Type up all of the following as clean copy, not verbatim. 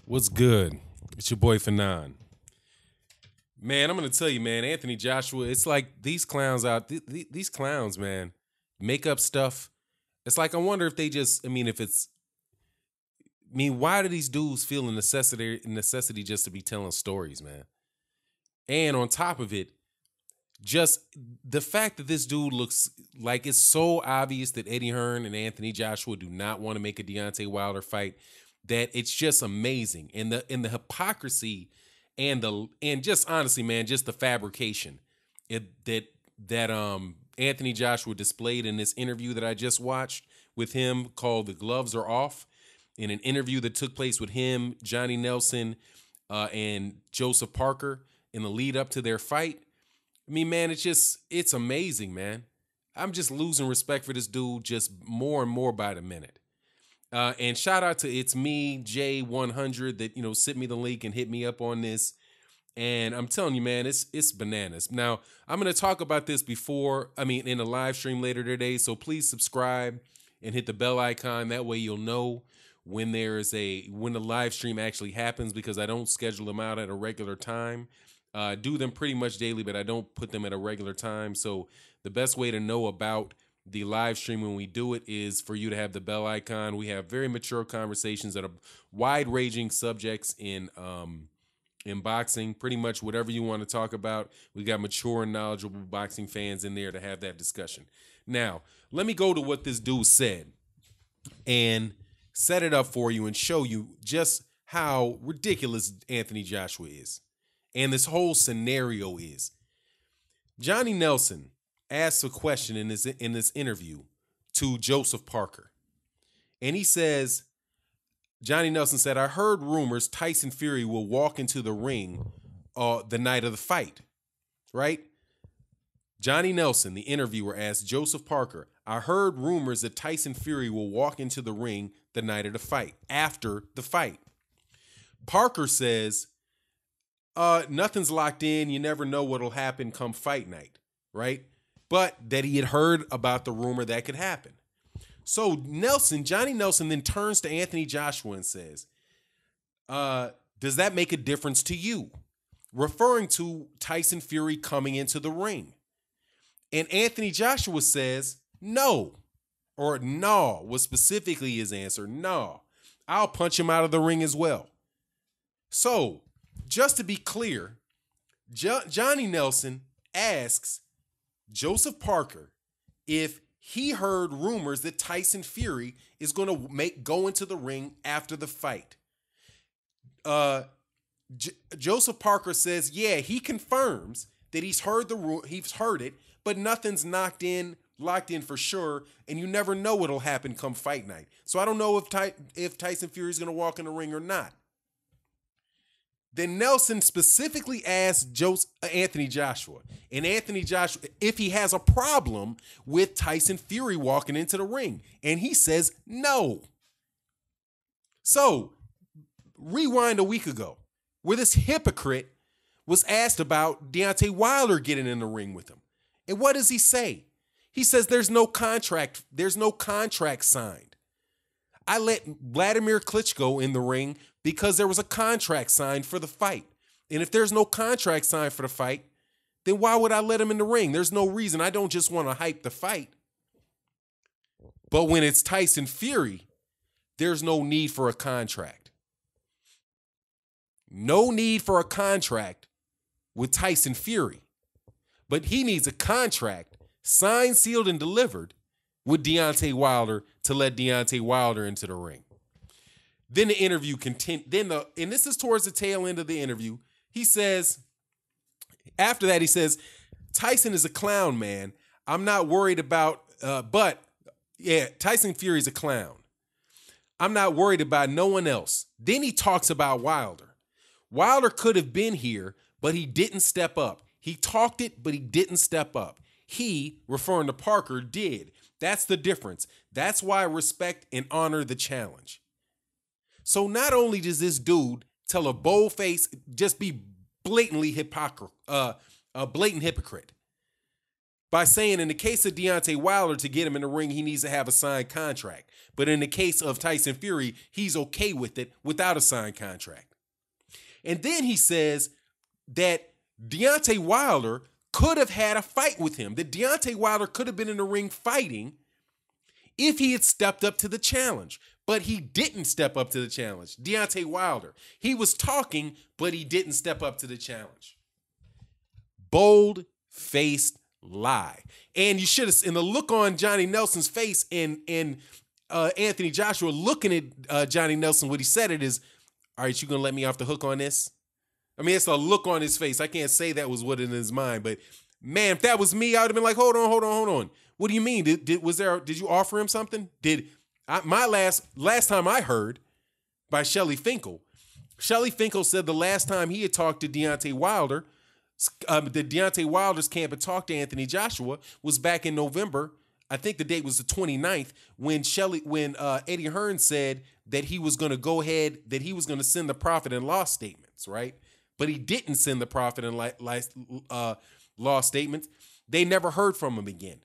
What's good? It's your boy Fanon. Man, I'm gonna tell you, man, Anthony Joshua. It's like these clowns these clowns, man, make up stuff. It's like I wonder if they just. I mean, if it's. I mean, why do these dudes feel a necessity just to be telling stories, man? And on top of it, just the fact that this dude looks like it's so obvious that Eddie Hearn and Anthony Joshua do not want to make a Deontay Wilder fight, that it's just amazing. And the hypocrisy and just honestly, man, just the fabrication that Anthony Joshua displayed in this interview that I just watched with him called "The Gloves Are Off," in an interview that took place with him, Johnny Nelson, and Joseph Parker in the lead up to their fight. I mean, man, it's amazing, man. I'm just losing respect for this dude just more and more by the minute. And shout out to It's Me, J100, that, sent me the link and hit me up on this. And I'm telling you, man, it's bananas. Now, I'm going to talk about this in a live stream later today. So please subscribe and hit the bell icon. That way you'll know when when the live stream actually happens, because I don't schedule them out at a regular time. Do them pretty much daily, but I don't put them at a regular time. So the best way to know about the live stream when we do it is for you to have the bell icon. We have very mature conversations that are wide-ranging subjects in boxing. Pretty much whatever you want to talk about, we got mature and knowledgeable boxing fans in there to have that discussion. Now, let me go to what this dude said and set it up for you and show you just how ridiculous Anthony Joshua is. And this whole scenario is. Johnny Nelson asked a question in this interview to Joseph Parker. And he says, Johnny Nelson said, "I heard rumors Tyson Fury will walk into the ring the night of the fight." Right? Johnny Nelson, the interviewer, asked Joseph Parker, "I heard rumors that Tyson Fury will walk into the ring the night of the fight, after the fight." Parker says, nothing's locked in. You never know what'll happen come fight night, right? But that he had heard about the rumor that could happen. So Johnny Nelson then turns to Anthony Joshua and says, does that make a difference to you? Referring to Tyson Fury coming into the ring. And Anthony Joshua says, no. Or no, was specifically his answer. No, I'll punch him out of the ring as well. So, just to be clear, Johnny Nelson asks Joseph Parker if he heard rumors that Tyson Fury is going to go into the ring after the fight. Joseph Parker says, yeah, he confirms that he's heard it, but nothing's locked in for sure, and you never know what'll happen come fight night. So I don't know if Tyson Fury is going to walk in the ring or not. Then Nelson specifically asked Anthony Joshua, if he has a problem with Tyson Fury walking into the ring. And he says no. So, rewind a week ago, where this hypocrite was asked about Deontay Wilder getting in the ring with him. And what does he say? He says there's no contract signed. I let Vladimir Klitschko in the ring because there was a contract signed for the fight. And if there's no contract signed for the fight, then why would I let him in the ring? There's no reason. I don't just want to hype the fight. But when it's Tyson Fury, there's no need for a contract. No need for a contract with Tyson Fury. But he needs a contract signed, sealed, and delivered with Deontay Wilder to let Deontay Wilder into the ring. Then the interview continued. And this is towards the tail end of the interview. He says, after that, he says, Tyson is a clown, man. I'm not worried about, Tyson Fury is a clown. I'm not worried about no one else. Then he talks about Wilder. Wilder could have been here, but he didn't step up. He talked it, but he didn't step up. He, referring to Parker, did. That's the difference. That's why I respect and honor the challenge. So not only does this dude tell a bold face, just be blatantly a blatant hypocrite. by saying in the case of Deontay Wilder, to get him in the ring, he needs to have a signed contract. But in the case of Tyson Fury, he's okay with it without a signed contract. And then he says that Deontay Wilder could have had a fight with him, that Deontay Wilder could have been in the ring fighting if he had stepped up to the challenge. But he didn't step up to the challenge. Deontay Wilder. He was talking, but he didn't step up to the challenge. Bold-faced lie. And you should have, in the look on Johnny Nelson's face and Anthony Joshua looking at Johnny Nelson, what he said it is, all right, you gonna let me off the hook on this? I mean, it's a look on his face. I can't say that was what in his mind, but man, if that was me, I would have been like, hold on. What do you mean? Did you offer him something? My last time I heard by Shelly Finkel said the last time he had talked to Deontay Wilder, the Deontay Wilder's camp had talked to Anthony Joshua was back in November. I think the date was the 29th when Eddie Hearn said that he was going to go ahead, that he was going to send the profit and loss statements, right? But he didn't send the profit and loss statements. They never heard from him again.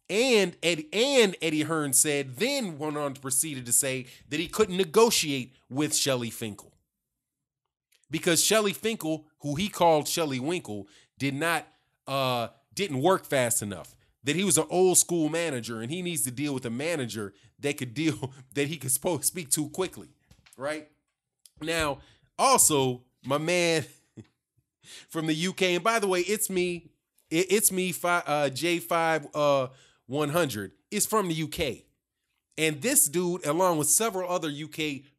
And Eddie Hearn went on to proceed to say that he couldn't negotiate with Shelly Finkel because Shelly Finkel, who he called Shelly Winkle, didn't work fast enough. That he was an old school manager and he needs to deal with a manager that he could speak to quickly, right? Now, also, my man from the UK, and by the way, it's me, J5 100 is from the UK. And this dude, along with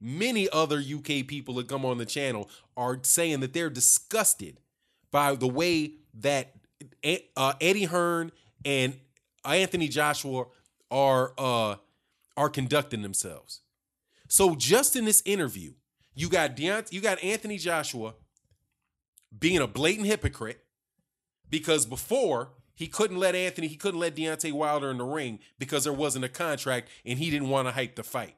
many other UK people that come on the channel, are saying that they're disgusted by the way that Eddie Hearn and Anthony Joshua are conducting themselves. So just in this interview, you got Anthony Joshua being a blatant hypocrite because before he couldn't let Deontay Wilder in the ring because there wasn't a contract and he didn't want to hype the fight.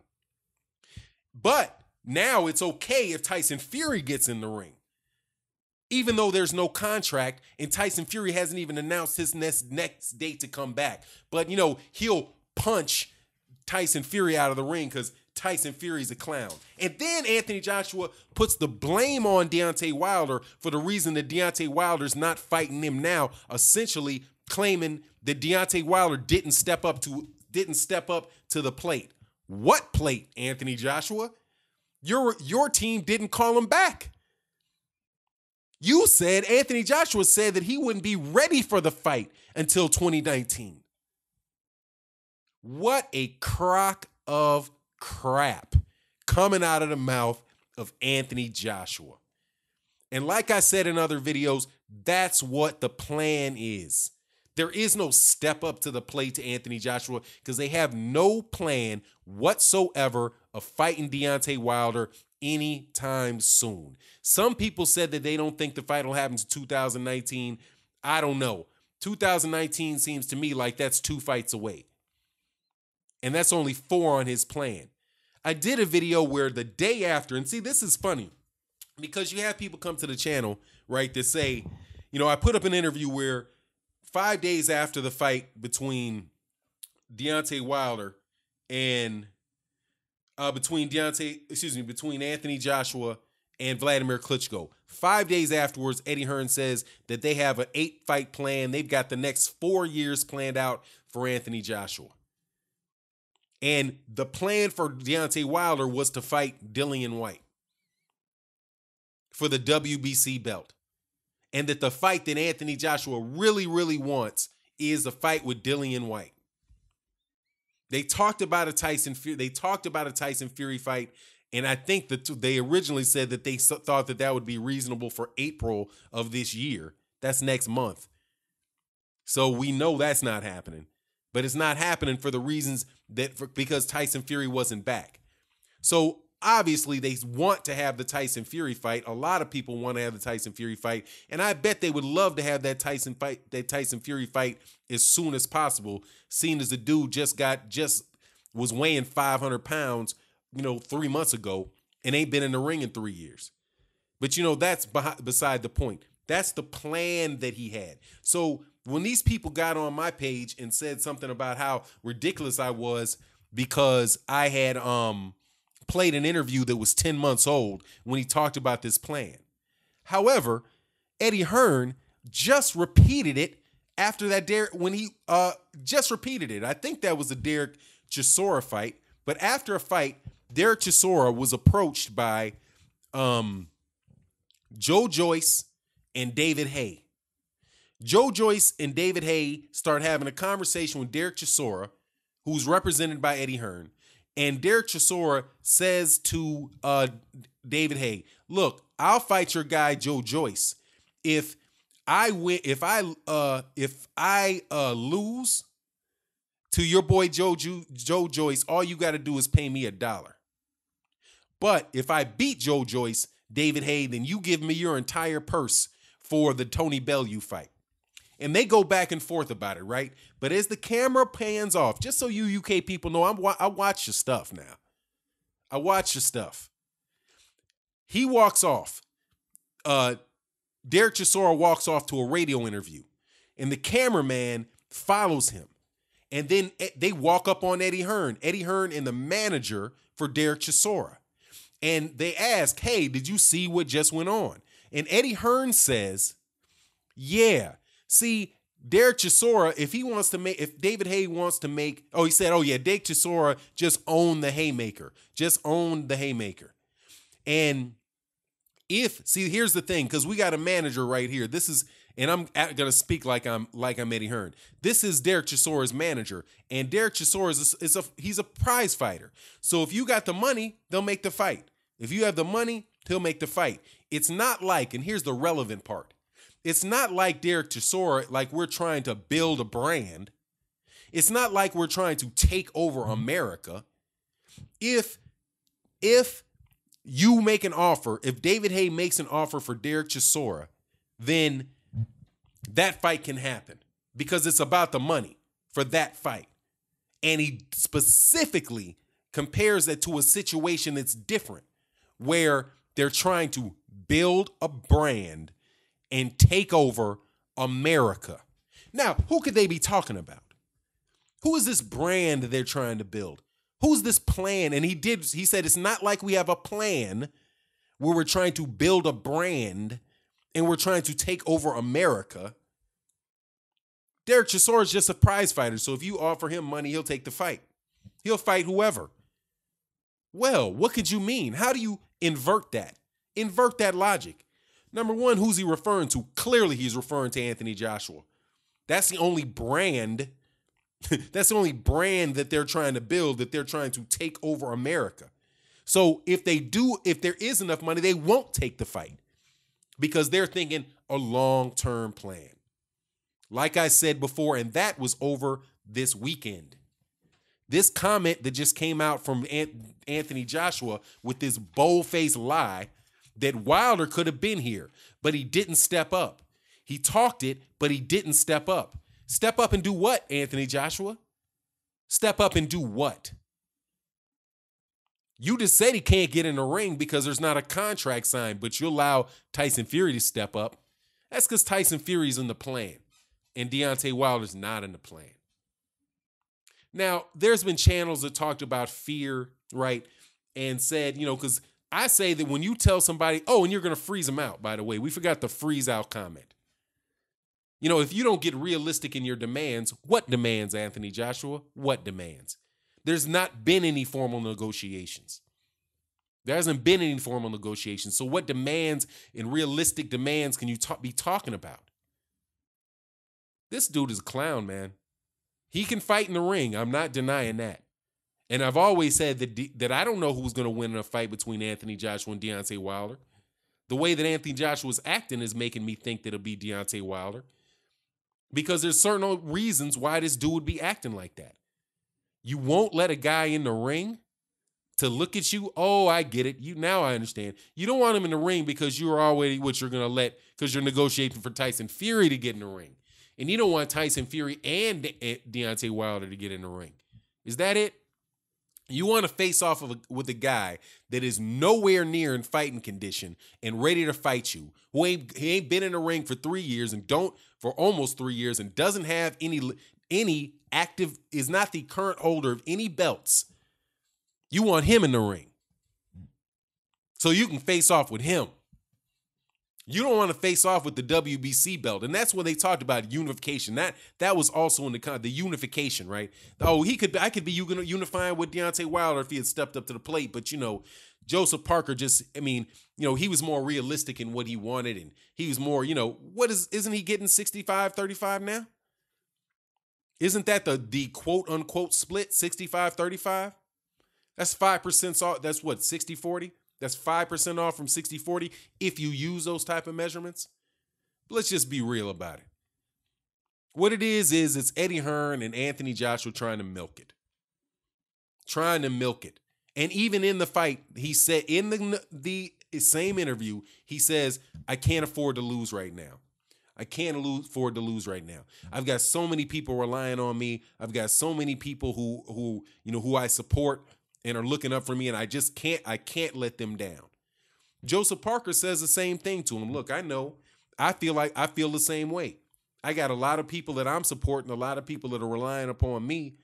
But now it's okay if Tyson Fury gets in the ring, even though there's no contract and Tyson Fury hasn't even announced his next date to come back. But, he'll punch Tyson Fury out of the ring because Tyson Fury's a clown. And then Anthony Joshua puts the blame on Deontay Wilder for the reason that Deontay Wilder's not fighting him now, essentially claiming that Deontay Wilder didn't step up to the plate. What plate, Anthony Joshua? Your team didn't call him back. Anthony Joshua said that he wouldn't be ready for the fight until 2019. What a crock of crap coming out of the mouth of Anthony Joshua. And like I said in other videos, that's what the plan is. There is no step up to the plate to Anthony Joshua because they have no plan whatsoever of fighting Deontay Wilder anytime soon. Some people said that they don't think the fight will happen to 2019. I don't know. 2019 seems to me like that's 2 fights away. And that's only 4 on his plan. I did a video where the day after, and see, this is funny because you have people come to the channel, right, that say, I put up an interview where 5 days after the fight between Deontay Wilder and between Anthony Joshua and Vladimir Klitschko. 5 days afterwards, Eddie Hearn says that they have an 8-fight plan. They've got the next 4 years planned out for Anthony Joshua. And the plan for Deontay Wilder was to fight Dillian Whyte for the WBC belt. And that the fight that Anthony Joshua really, really wants is a fight with Dillian Whyte. They talked about a Tyson Fury fight, and I think that they originally said that they thought that would be reasonable for April of this year. That's next month. So we know that's not happening. But it's not happening for the reasons because Tyson Fury wasn't back. So obviously they want to have the Tyson Fury fight. A lot of people want to have the Tyson Fury fight, and I bet they would love to have that Tyson Fury fight as soon as possible, seeing as the dude just was weighing 500 pounds, 3 months ago and ain't been in the ring in 3 years. But that's beside the point. That's the plan that he had. So when these people got on my page and said something about how ridiculous I was because I had played an interview that was 10 months old when he talked about this plan. However, Eddie Hearn just repeated it after that when he just repeated it. I think that was a Derek Chisora fight, but after a fight, Derek Chisora was approached by Joe Joyce and David Haye. Joe Joyce and David Haye start having a conversation with Derek Chisora, who's represented by Eddie Hearn. And Derek Chisora says to David Haye, look, I'll fight your guy Joe Joyce. If I lose to your boy Joe Joyce, all you got to do is pay me $1. But if I beat Joe Joyce, David Haye, then you give me your entire purse for the Tony Bellew fight. And they go back and forth about it, right? But as the camera pans off, just so you UK people know, I watch your stuff now. I watch your stuff. He walks off. Derek Chisora walks off to a radio interview. And the cameraman follows him. And then they walk up on Eddie Hearn and the manager for Derek Chisora. And they ask, hey, did you see what just went on? And Eddie Hearn says, yeah. See, Derek Chisora, if David Haye wants to make, he said, Derek Chisora just owned the Haymaker. And here's the thing, because we got a manager right here. And I'm going to speak like I'm Eddie Hearn. This is Derek Chisora's manager, and Derek Chisora he's a prize fighter. So if you got the money, they'll make the fight. If you have the money, he'll make the fight. It's not like, and here's the relevant part. It's not like Derek Chisora, like we're trying to build a brand. It's not like we're trying to take over America. If you make an offer, if David Haye makes an offer for Derek Chisora, then that fight can happen because it's about the money for that fight. And he specifically compares that to a situation that's different, where they're trying to build a brand and take over America. Now, who could they be talking about? Who is this brand they're trying to build? Who's this plan? And he said, it's not like we have a plan where we're trying to build a brand and we're trying to take over America. Derek Chisora is just a prize fighter. So if you offer him money, he'll take the fight. He'll fight whoever. Well, what could you mean? How do you invert that? Invert that logic. Number one, who's he referring to? Clearly, he's referring to Anthony Joshua. That's the only brand. That's the only brand that they're trying to build, that they're trying to take over America. So if there is enough money, they won't take the fight because they're thinking a long-term plan. Like I said before, and that was over this weekend. This comment that just came out from Anthony Joshua with this bold-faced lie that Wilder could have been here, but he didn't step up. He talked it, but he didn't step up. Step up and do what, Anthony Joshua? Step up and do what? You just said he can't get in the ring because there's not a contract signed, but you allow Tyson Fury to step up. That's because Tyson Fury's in the plan, and Deontay Wilder's not in the plan. Now, there's been channels that talked about fear, right, and said, because I say that when you tell somebody, and you're going to freeze them out, by the way. We forgot the freeze out comment. If you don't get realistic in your demands, what demands, Anthony Joshua? What demands? There's not been any formal negotiations. There hasn't been any formal negotiations. So what demands and realistic demands can you be talking about? This dude is a clown, man. He can fight in the ring. I'm not denying that. And I've always said that I don't know who's going to win in a fight between Anthony Joshua and Deontay Wilder. The way that Anthony Joshua is acting is making me think that it'll be Deontay Wilder. Because there's certain reasons why this dude would be acting like that. You won't let a guy in the ring to look at you. Oh, I get it. Now I understand. You don't want him in the ring because you're already what you're going to let, because you're negotiating for Tyson Fury to get in the ring. And you don't want Tyson Fury and Deontay Wilder to get in the ring. Is that it? You want to face off with a guy that is nowhere near in fighting condition and ready to fight you, who he ain't been in the ring for 3 years and for almost 3 years and doesn't have any active, is not the current holder of any belts. You want him in the ring so you can face off with him. You don't want to face off with the WBC belt. And that's when they talked about unification. That was also in the unification, right? Oh, I could be unifying with Deontay Wilder if he had stepped up to the plate. But, Joseph Parker he was more realistic in what he wanted. And he was more, isn't he getting 65-35 now? Isn't that the quote unquote split, 65-35? That's 5% off. That's what, 60-40? That's 5% off from 60-40 if you use those type of measurements. But let's just be real about it. What it is it's Eddie Hearn and Anthony Joshua trying to milk it. Trying to milk it. And even in the fight, he said in the same interview, he says, I can't afford to lose right now. I can't afford to lose right now. I've got so many people relying on me. I've got so many people who I support and are looking up for me, and I can't let them down. Joseph Parker says the same thing to him. Look, I know, I feel the same way. I got a lot of people that I'm supporting, a lot of people that are relying upon me,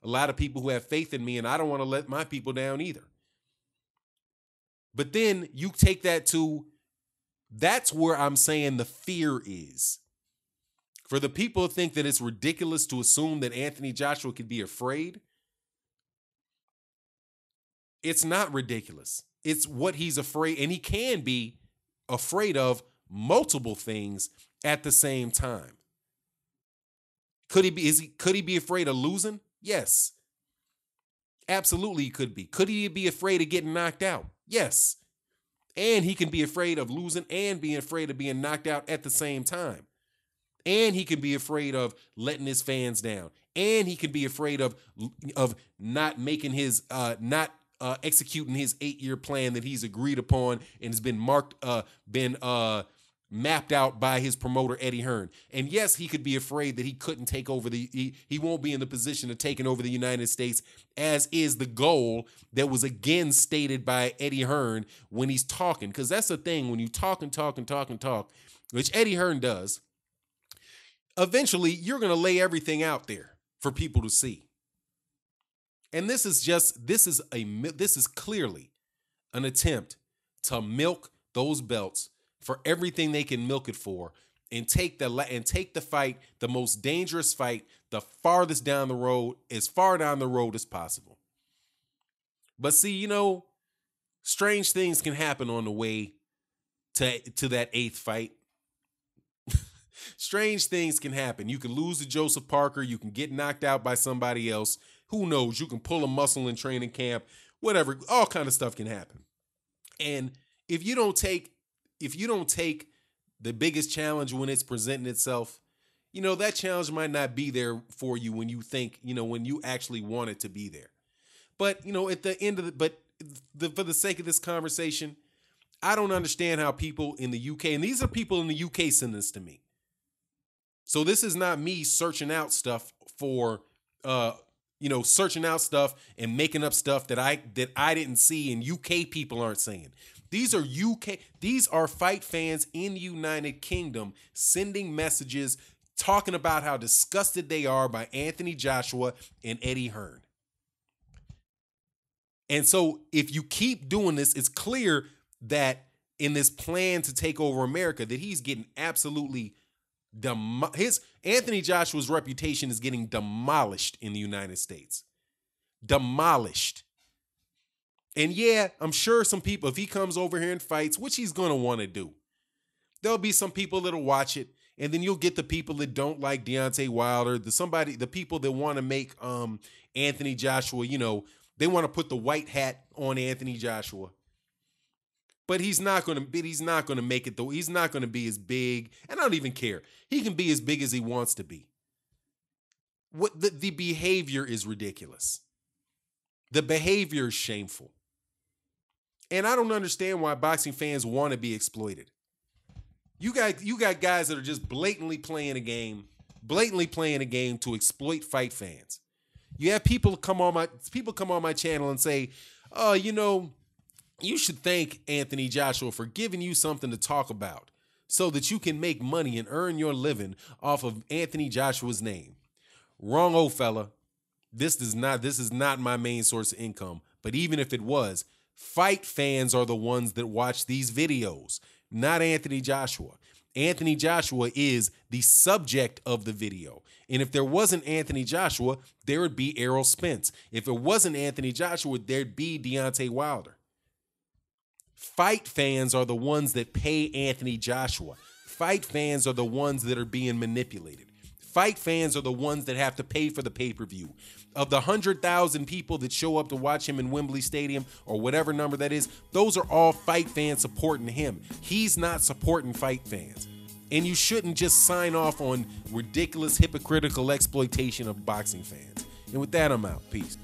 a lot of people who have faith in me, and I don't want to let my people down either. But then you take that that's where I'm saying the fear is. For the people who think that it's ridiculous to assume that Anthony Joshua could be afraid, it's not ridiculous. It's what he's afraid, and he can be afraid of multiple things at the same time. Could he be afraid of losing? Yes. Absolutely he could be. Could he be afraid of getting knocked out? Yes. And he can be afraid of losing and being afraid of being knocked out at the same time. And he can be afraid of letting his fans down. And he can be afraid of not making his executing his 8-year plan that he's agreed upon and has been mapped out by his promoter, Eddie Hearn. And yes, he could be afraid that he couldn't take over he won't be in the position of taking over the United States, as is the goal that was again stated by Eddie Hearn when he's talking. Because that's the thing, when you talk, which Eddie Hearn does, eventually you're going to lay everything out there for people to see. And this is clearly an attempt to milk those belts for everything they can milk it for, and take the fight, the most dangerous fight, the farthest down the road, as far down the road as possible. But see, strange things can happen on the way to that 8th fight. Strange things can happen. You can lose to Joseph Parker. You can get knocked out by somebody else. Who knows? You can pull a muscle in training camp. Whatever. All kind of stuff can happen. And if you don't take the biggest challenge when it's presenting itself, that challenge might not be there for you when you think, when you actually want it to be there. But, at the end of for the sake of this conversation, I don't understand how people in the UK, and these are people in the UK sending this to me. So this is not me searching out stuff for, searching out stuff and making up stuff that I didn't see and UK people aren't saying. These are fight fans in the United Kingdom sending messages talking about how disgusted they are by Anthony Joshua and Eddie Hearn. And so if you keep doing this, it's clear that in this plan to take over America, that he's getting absolutely Anthony Joshua's reputation is getting demolished in the United States. Demolished. And yeah, I'm sure some people, if he comes over here and fights, which he's going to want to do, there'll be some people that'll watch it. And then you'll get the people that don't like Deontay Wilder, the people that want to make Anthony Joshua, they want to put the white hat on Anthony Joshua. But he's not going to make it though. He's not going to be as big. And I don't even care. He can be as big as he wants to be. The behavior is ridiculous. The behavior is shameful. And I don't understand why boxing fans want to be exploited. You got guys that are just blatantly playing a game to exploit fight fans. You have people come on my channel and say, "Oh, you should thank Anthony Joshua for giving you something to talk about so that you can make money and earn your living off of Anthony Joshua's name." Wrong, old fella. This is not my main source of income. But even if it was, fight fans are the ones that watch these videos, not Anthony Joshua. Anthony Joshua is the subject of the video. And if there wasn't Anthony Joshua, there would be Errol Spence. If it wasn't Anthony Joshua, there'd be Deontay Wilder. Fight fans are the ones that pay Anthony Joshua. Fight fans are the ones that are being manipulated. Fight fans are the ones that have to pay for the pay-per-view. Of the 100,000 people that show up to watch him in Wembley Stadium or whatever number that is, those are all fight fans supporting him. He's not supporting fight fans. And you shouldn't just sign off on ridiculous, hypocritical exploitation of boxing fans. And with that, I'm out. Peace.